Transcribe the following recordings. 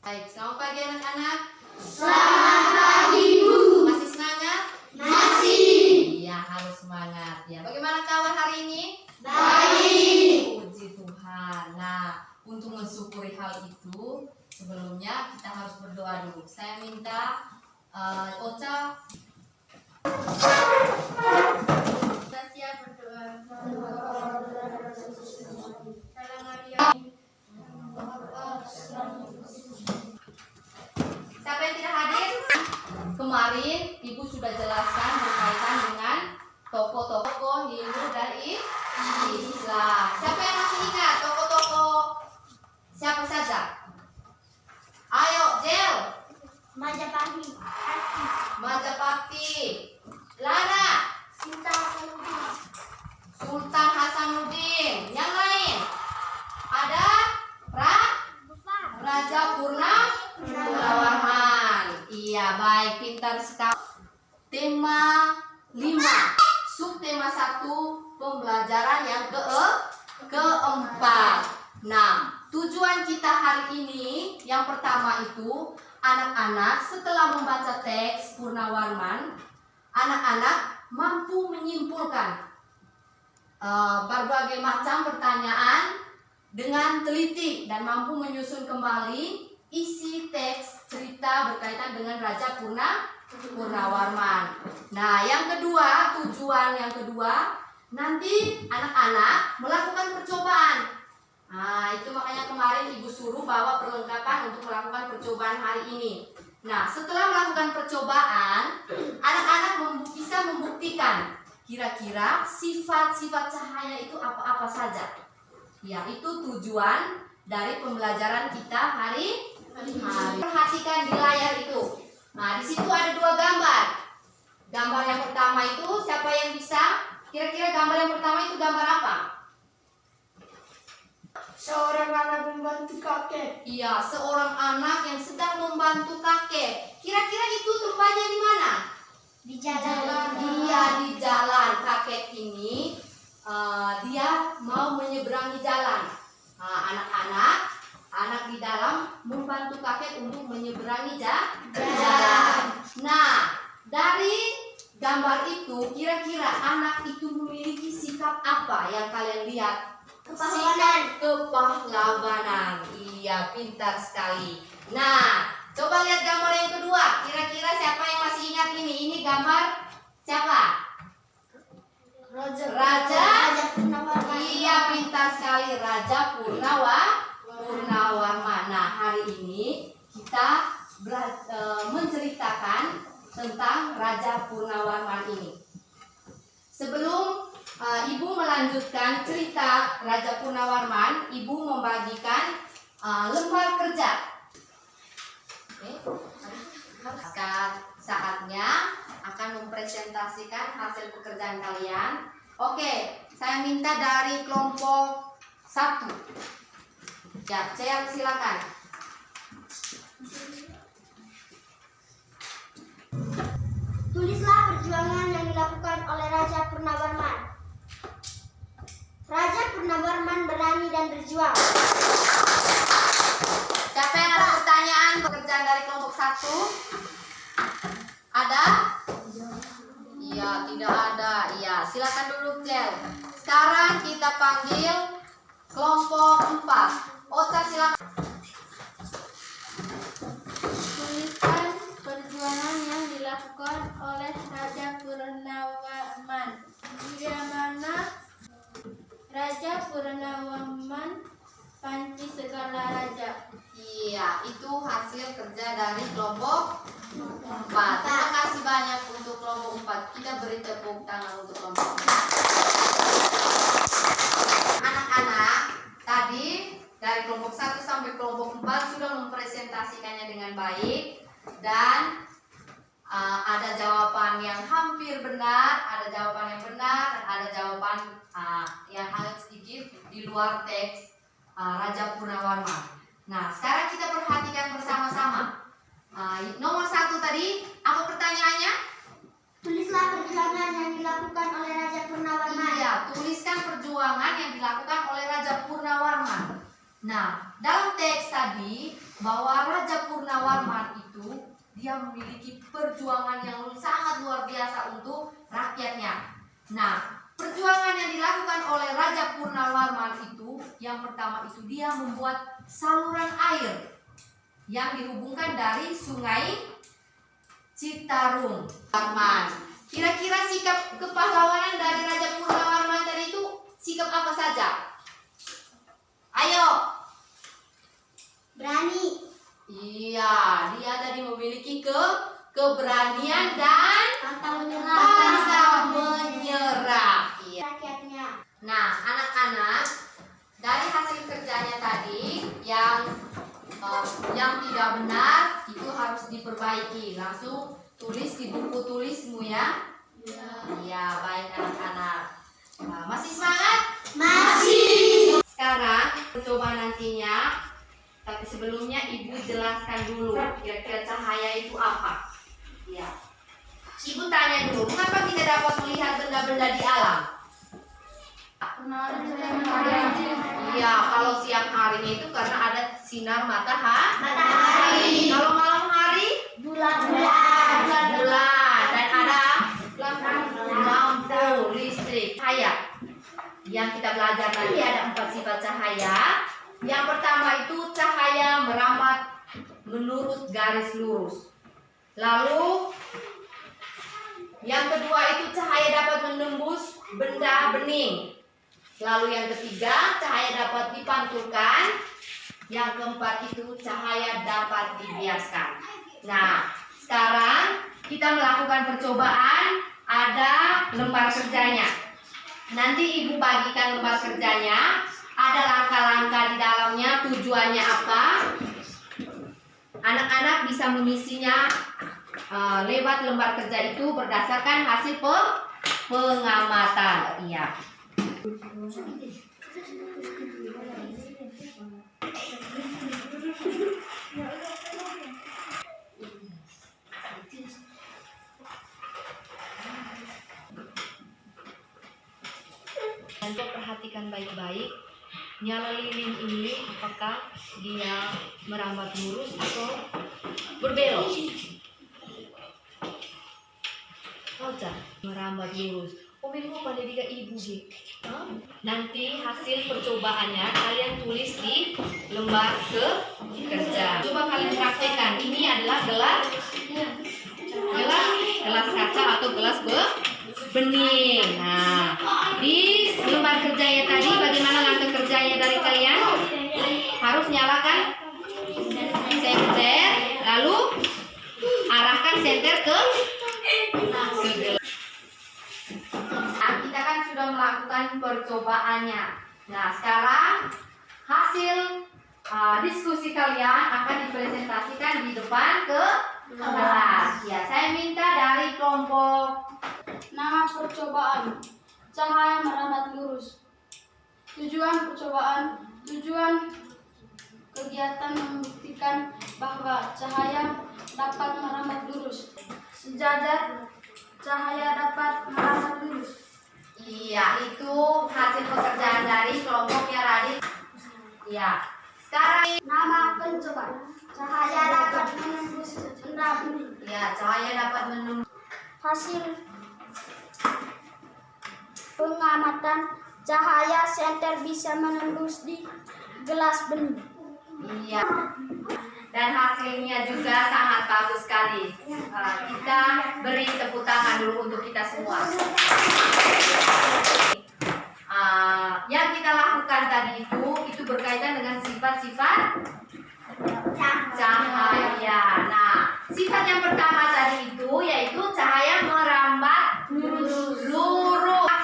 Baik, selamat pagi anak-anak. Selamat pagi, Bu. Masih semangat? Masih. Iya, harus semangat ya. Bagaimana kawan hari ini? Baik. Puji Tuhan. Nah, untuk mensyukuri hal itu, sebelumnya kita harus berdoa dulu. Saya minta Ocha siap berdoa. Salam Maria. Siapa yang tidak hadir? Kemarin Ibu sudah jelaskan berkaitan dengan tokoh-tokoh Hindu dan Islam. Siapa yang masih ingat tokoh-tokoh siapa saja? Ayo, Jel. Majapahit. Majapahit. Lana. Sultan Hasanuddin. Yang lain? Ada Raja Purnawarman. Iya, baik, pintar sekali. Tema 5, subtema 1, pembelajaran yang keempat. Nah, tujuan kita hari ini yang pertama itu, anak-anak setelah membaca teks Purnawarman, anak-anak mampu menyimpulkan berbagai macam pertanyaan dengan teliti dan mampu menyusun kembali isi teks cerita berkaitan dengan Raja Purnawarman. Nah, yang kedua, tujuan yang kedua, nanti anak-anak melakukan percobaan. Nah, itu makanya kemarin Ibu suruh bawa perlengkapan untuk melakukan percobaan hari ini. Nah, setelah melakukan percobaan, anak-anak bisa membuktikan kira-kira sifat-sifat cahaya itu apa-apa saja. Ya, itu tujuan dari pembelajaran kita hari ini. Perhatikan di layar itu. Nah, di situ ada 2 gambar. Gambar yang pertama itu siapa yang bisa? Kira-kira gambar yang pertama itu gambar apa? Seorang anak membantu kakek. Iya, seorang anak yang sedang membantu kakek. Kira-kira itu tempatnya di mana? Di jalan. Iya, di jalan. Kakek ini dia mau menyeberangi jalan. Nah, anak di dalam membantu kakek untuk menyeberangi jalan. Nah, dari gambar itu kira-kira anak itu memiliki sikap apa yang kalian lihat? Sikap kepahlawanan. Iya, pintar sekali. Nah, coba lihat gambar yang kedua. Kira-kira siapa yang masih ingat ini? Ini gambar siapa? Raja Purnawarman. Iya, pintar sekali, Raja Purnawarman. Nah, hari ini kita menceritakan tentang Raja Purnawarman ini. Sebelum Ibu melanjutkan cerita Raja Purnawarman, Ibu membagikan lembar kerja. Saatnya akan mempresentasikan hasil pekerjaan kalian. Oke, saya minta dari kelompok 1. Ya, Cel, silakan. Tulislah perjuangan yang dilakukan oleh Raja Purnawarman. Raja Purnawarman berani dan berjuang. Siapa yang ada pertanyaan pekerjaan dari kelompok 1? Ada? Iya, tidak ada. Iya, silakan duduk, Cel. Sekarang kita panggil kelompok 4. Ocha, silakan. Tuliskan perjuangan yang dilakukan oleh Raja Purnawarman. Di mana Raja Purnawarman panci segala raja. Iya, itu hasil kerja dari kelompok 4. Terima kasih banyak untuk kelompok 4. Kita beri tepuk tangan untuk kelompok 4. Anak-anak, tadi dari kelompok 1 sampai kelompok 4 sudah mempresentasikannya dengan baik. Dan ada jawaban yang hampir benar, ada jawaban yang benar, dan ada jawaban yang agak sedikit di luar teks Raja Purnawarman. Nah, sekarang kita perhatikan bersama-sama. Nomor 1 tadi, apa pertanyaannya? Tulislah perjuangan yang dilakukan oleh Raja Purnawarman. Iya, tuliskan perjuangan yang dilakukan oleh Raja Purnawarman. Nah, dalam teks tadi bahwa Raja Purnawarman itu dia memiliki perjuangan yang sangat luar biasa untuk rakyatnya. Nah, perjuangan yang dilakukan oleh Raja Purnawarman itu, yang pertama itu dia membuat saluran air yang dihubungkan dari Sungai Citarum. Kira-kira sikap kepahlawanan dari Raja Purnawarman tadi itu sikap apa saja? Ayo. Berani. Iya, dia tadi memiliki keberanian dan Pantang menyerah. pantang menyerah. Iya. Rakyatnya. Nah, anak-anak, dari hasil kerjanya tadi yang tidak benar itu harus diperbaiki. Langsung tulis di buku tulismu ya. Iya, baik anak-anak. Nah, masih semangat? Masih. Sekarang coba nantinya. Tapi sebelumnya Ibu jelaskan dulu kira-kira cahaya itu apa. Ya. Ibu tanya dulu, mengapa kita dapat melihat benda-benda di alam? Iya, kalau siang harinya itu karena ada sinar matahari. Kalau malam hari Bulan. dan ada lampu listrik. Cahaya. Yang kita belajar tadi ada 4 sifat cahaya. Yang pertama itu cahaya merambat menurut garis lurus. Lalu yang kedua itu cahaya dapat menembus benda bening. Lalu yang ketiga cahaya dapat dipantulkan. Yang keempat itu cahaya dapat dibiaskan. Nah, sekarang kita melakukan percobaan. Ada lembar kerjanya. Nanti Ibu bagikan lembar kerjanya. Ada langkah-langkah di dalamnya, tujuannya apa? Anak-anak bisa mengisinya lewat lembar kerja itu berdasarkan hasil pengamatan. Iya. Nanti perhatikan baik-baik. Nyala lilin ini apakah dia merambat lurus atau berbelok? Oja, merambat lurus. Umilmu pada tiga ibu sih. Nanti hasil percobaannya kalian tulis di lembar kerja. Coba kalian praktekkan. Ini adalah gelas kaca atau gelas bening. Nah, di lembar kerjanya tadi bagaimana langkah kerjanya dari kalian? Harus nyalakan senter, lalu arahkan senter ke gelas. Nah, kita kan sudah melakukan percobaannya. Nah, sekarang hasil diskusi kalian akan dipresentasikan di depan kelas. Ya, saya minta dari kelompok. Nama percobaan, cahaya merambat lurus. Tujuan percobaan, tujuan kegiatan membuktikan bahwa cahaya dapat merambat lurus. Sejajar, cahaya dapat merambat lurus. Iya, itu hasil pekerjaan dari kelompoknya Radit. Iya. Sekarang Nama pencobaan. Cahaya dapat menembus benda bening. ya, cahaya dapat menembus. Hasil pengamatan, cahaya senter bisa menembus di gelas bening. Iya. Dan hasilnya juga sangat bagus sekali. Kita beri tepuk tangan dulu untuk kita semua. Yang kita lakukan tadi itu berkaitan dengan sifat-sifat cahaya. Nah, sifat yang pertama tadi itu yaitu cahaya merambat lurus.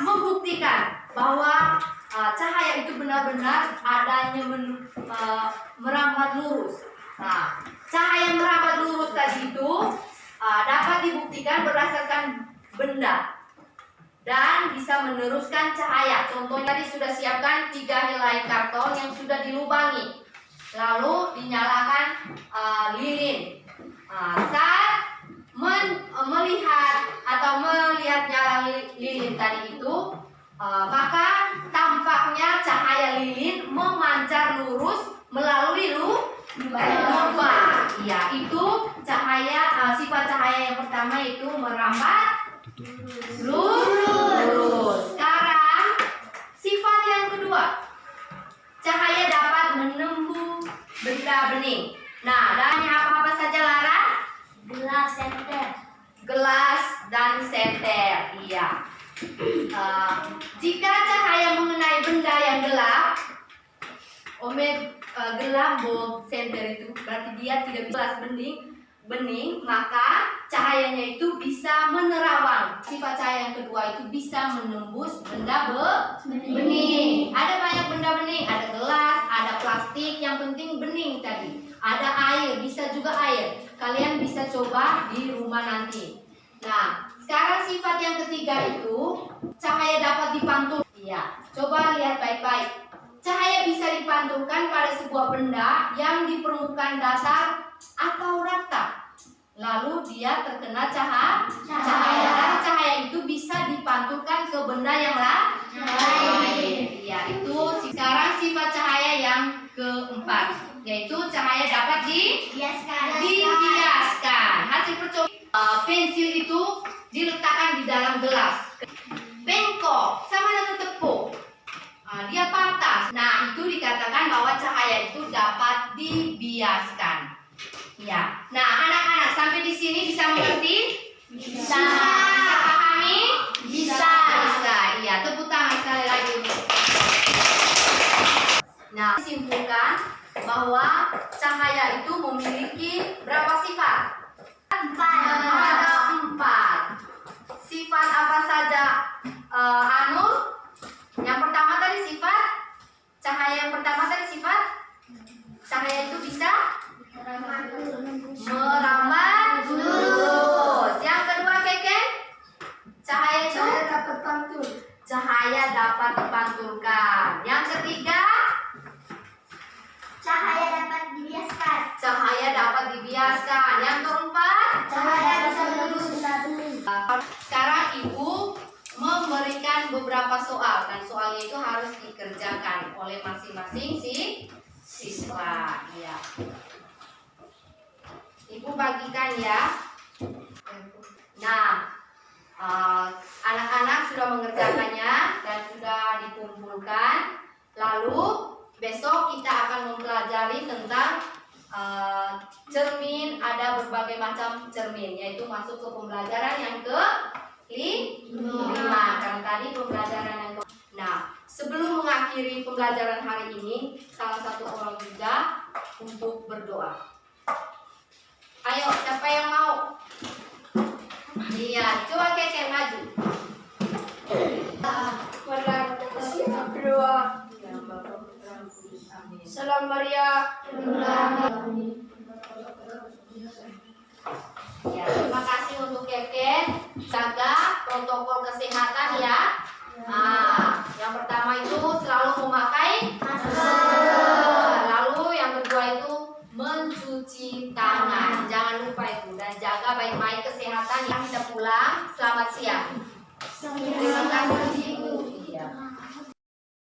Membuktikan bahwa cahaya itu benar-benar adanya merambat lurus. Nah, cahaya merambat lurus tadi itu dapat dibuktikan berdasarkan benda dan bisa meneruskan cahaya. Contohnya tadi sudah siapkan 3 helai karton yang sudah dilubangi, lalu dinyalakan lilin. Saat melihat nyala lilin tadi itu, maka tampaknya cahaya lilin memancar lurus melalui lubang Lurus. Sekarang sifat yang kedua. Cahaya dapat menembus benda bening. Nah, dalamnya apa-apa saja Lara? Gelas senter. Gelas dan senter. Iya. Jika cahaya mengenai benda yang gelap, gelap senter itu berarti dia tidak bisa bening, maka cahayanya itu bisa menerawang. Sifat cahaya yang kedua itu bisa menembus benda bening. Ada banyak benda bening, ada gelas, ada plastik, yang penting bening tadi. Ada air, bisa juga air. Kalian bisa coba di rumah nanti. Nah, sekarang sifat yang ketiga itu cahaya dapat dipantulkan. Iya, coba lihat baik-baik. Cahaya bisa dipantulkan pada sebuah benda yang di permukaan datar atau rata. Lalu dia terkena cahaya. Dan cahaya itu bisa dipantulkan ke benda yang lain. Ya, itu sekarang sifat cahaya yang keempat, yaitu cahaya dapat dibiaskan. Hasil percobaan pensil itu diletakkan di dalam gelas. Bengkok sama dengan tepung. Dia patah. Nah, itu dikatakan bahwa cahaya itu dapat dibiaskan. Ya. Nah, anak-anak sampai di sini bisa mengerti? Bisa. Bisa pahami? Bisa. Iya, tepuk tangan sekali lagi. Nah, simpulkan bahwa cahaya itu memiliki berapa sifat? 4. Ada 4. Sifat apa saja? Anur? Yang pertama tadi sifat cahaya yang pertama tadi sifat cahaya itu bisa merambat lurus. Yang kedua Keken, cahaya itu dapat pantul. cahaya dapat dipantulkan. Yang ketiga, Cahaya dapat dibiaskan. cahaya dapat dibiaskan. Yang keempat, Cahaya bisa menembus benda bening. sekarang Ibu memberikan beberapa soal, dan soalnya itu harus dikerjakan oleh masing-masing siswa. Ya. Ibu bagikan ya. Nah, anak-anak sudah mengerjakannya dan sudah dikumpulkan. Lalu besok kita akan mempelajari tentang cermin. Ada berbagai macam cermin, yaitu masuk ke pembelajaran yang ke-5. Karena tadi pembelajaran yang ke. Nah, sebelum mengakhiri pembelajaran hari ini, salah satu orang juga untuk berdoa. Ayo, siapa yang mau? Iya, coba Keke maju. Berdoa. Salam Maria. Ya, terima kasih untuk Keke. Jaga protokol kesehatan ya. Nah, yang pertama itu selalu memakai masker. Lalu yang kedua itu mencuci tangan. Jangan lupa itu, dan jaga baik-baik kesehatan. Yang kita pulang, selamat siang. Terima kasih.